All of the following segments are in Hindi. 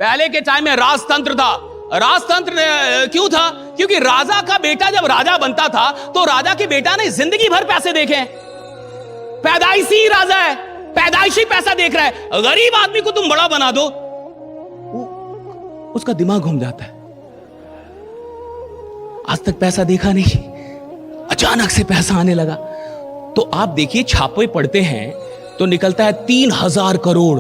पहले के टाइम में राजतंत्र था। राजतंत्र क्यों था? क्योंकि राजा का बेटा जब राजा बनता था तो राजा के बेटा ने जिंदगी भर पैसे देखे। पैदाइशी राजा है, पैदाइशी पैसा देख रहा है। गरीब आदमी को तुम बड़ा बना दो, उसका दिमाग घूम जाता है। आज तक पैसा देखा नहीं, अचानक से पैसा आने लगा। तो आप देखिए, छापे पड़ते हैं तो निकलता है 3000 करोड़,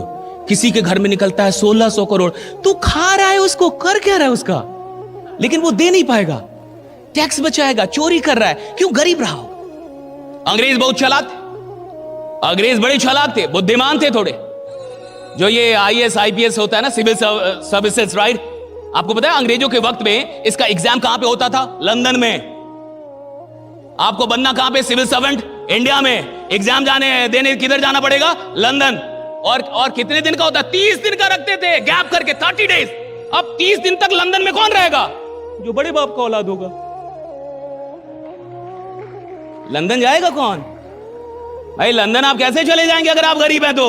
किसी के घर में निकलता है 1600 करोड़। तू खा रहा है उसको, कर क्या रहा है उसका, लेकिन वो दे नहीं पाएगा, टैक्स बचाएगा, चोरी कर रहा है। क्यों? गरीब रहा हो। अंग्रेज बहुत चालाक थे, अंग्रेज बड़े चालाक थे, बुद्धिमान थे थोड़े। जो ये IAS IPS होता है ना, सिविल सर्विसेज, राइट? आपको पता है अंग्रेजों के वक्त में इसका एग्जाम कहां पे होता था? लंदन में। आपको बनना कहां पे? सिविल सर्वेंट, इंडिया में। एग्जाम देने किधर जाना पड़ेगा? लंदन। और कितने दिन का होता? 30 दिन का रखते थे, गैप करके 30 डेज। अब 30 दिन तक लंदन में कौन रहेगा? जो बड़े बाप का औलाद होगा। लंदन जाएगा कौन? भाई लंदन आप कैसे चले जाएंगे अगर आप गरीब हैं तो?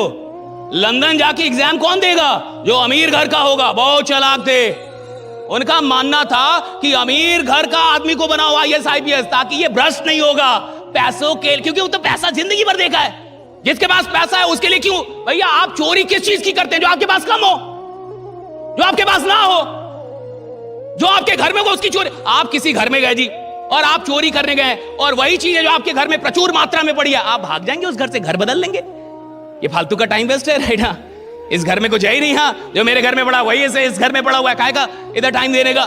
लंदन जाके एग्जाम कौन देगा? जो अमीर घर का होगा। बहुत चालाक थे। उनका मानना था कि अमीर घर का आदमी को बनाओ IAS IPS, ताकि ये भ्रष्ट नहीं होगा पैसों के, क्योंकि वो तो पैसा जिंदगी भर देखा है। जिसके पास पैसा है उसके लिए क्यों? भैया आप चोरी किस चीज की करते हैं? जो आपके पास कम हो, जो आपके पास ना हो, जो आपके घर में हो उसकी चोरी। आप किसी घर में गए जी और आप चोरी करने गए, और वही चीज है जो आपके घर में प्रचुर मात्रा में पड़ी है, आप भाग जाएंगे उस घर से, घर बदल लेंगे। ये फालतू का टाइम वेस्ट है, राइट? इस घर में कुछ है ही नहीं। हाँ, जो मेरे घर में पड़ा वही इस घर में पड़ा हुआ है, काहे का इधर टाइम देने का?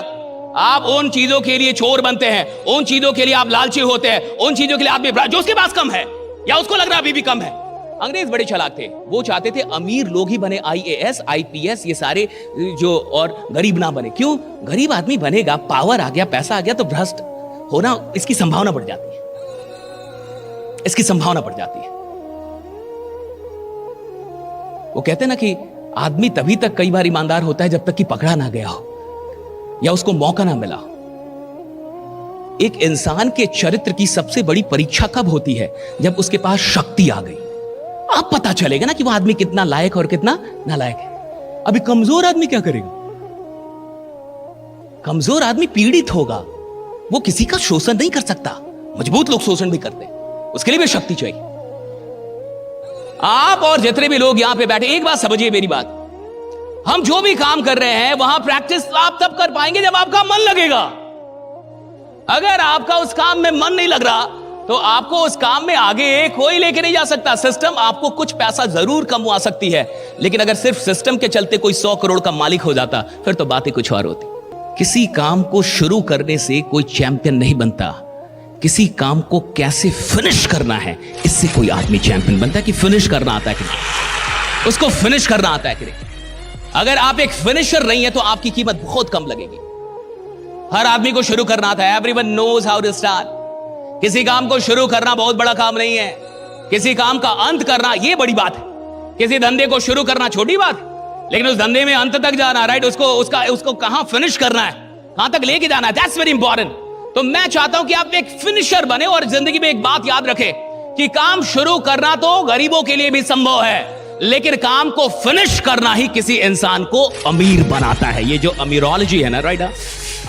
आप उन चीजों के लिए चोर बनते हैं, उन चीजों के लिए आप लालची होते हैं, उन चीजों के लिए आदमी जो उसके पास कम है या उसको लग रहा है अभी भी कम है। अंग्रेज बड़े चालाक थे, वो चाहते थे अमीर लोग ही बने IAS IPS ये सारे जो, और गरीब ना बने। क्यों? गरीब आदमी बनेगा, पावर आ गया, पैसा आ गया तो भ्रष्ट होना इसकी संभावना बढ़ जाती है, इसकी संभावना बढ़ जाती है। वो कहते हैं ना कि आदमी तभी तक कई बार ईमानदार होता है जब तक कि पकड़ा ना गया हो या उसको मौका ना मिला। एक इंसान के चरित्र की सबसे बड़ी परीक्षा कब होती है? जब उसके पास शक्ति आ गई। अब पता चलेगा ना कि वो आदमी कितना लायक और कितना नालायक है। अभी कमजोर आदमी क्या करेगा? कमजोर आदमी पीड़ित होगा, वो किसी का शोषण नहीं कर सकता। मजबूत लोग शोषण भी करते हैं, उसके लिए भी शक्ति चाहिए। आप और जितने भी लोग यहां पे बैठे, एक बात समझिए मेरी बात, हम जो भी काम कर रहे हैं वहां प्रैक्टिस आप तब कर पाएंगे जब आपका मन लगेगा। अगर आपका उस काम में मन नहीं लग रहा तो आपको उस काम में आगे कोई लेके नहीं जा सकता। सिस्टम आपको कुछ पैसा जरूर कमवा सकती है, लेकिन अगर सिर्फ सिस्टम के चलते कोई 100 करोड़ का मालिक हो जाता फिर तो बातें कुछ और होती। किसी काम को शुरू करने से कोई चैंपियन नहीं बनता, किसी काम को कैसे फिनिश करना है इससे कोई आदमी चैंपियन बनता है। कि फिनिश करना आता है कि नहीं, उसको फिनिश करना आता है कि नहीं। अगर आप एक फिनिशर नहीं है तो आपकी कीमत बहुत कम लगेगी। हर आदमी को शुरू करना आता है। Everyone knows how to start. किसी काम को शुरू करना बहुत बड़ा काम नहीं है, किसी काम का अंत करना ये बड़ी बात है। किसी धंधे को शुरू करना छोटी बात है, लेकिन उस धंधे में अंत तक जाना, राइट, उसको कहां फिनिश करना है, कहां तक लेके जाना है, दैट्स वेरी इंपॉर्टेंट। तो मैं चाहता हूं कि आप एक फिनिशर बने और जिंदगी में एक बात याद रखें कि काम शुरू करना तो गरीबों के लिए भी संभव है, लेकिन काम को फिनिश करना ही किसी इंसान को अमीर बनाता है। ये जो अमीरोलॉजी है ना, राइट,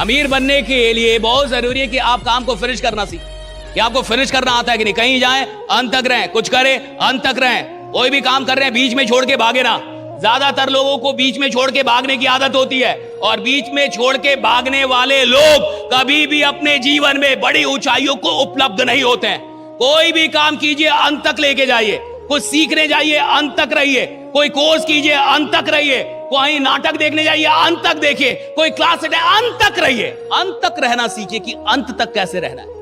अमीर बनने के लिए बहुत जरूरी है कि आप काम को फिनिश करना सीखें, कि आपको फिनिश करना आता है कि नहीं। कहीं जाएं अंत तक रहें, कुछ करें अंत तक रहें। कोई भी काम कर रहे हैं बीच में छोड़ के भागे ना। ज्यादातर लोगों को बीच में छोड़ के भागने की आदत होती है, और बीच में छोड़ के भागने वाले लोग कभी भी अपने जीवन में बड़ी ऊंचाइयों को उपलब्ध नहीं होते हैं। कोई भी काम कीजिए अंत तक लेके जाइए, कुछ सीखने जाइए अंत तक रहिए, कोई कोर्स कीजिए अंत तक रहिए, कोई नाटक देखने जाइए अंत तक देखिए, कोई क्लास अंत तक रहिए। अंत तक रहना सीखिए कि अंत तक कैसे रहना है।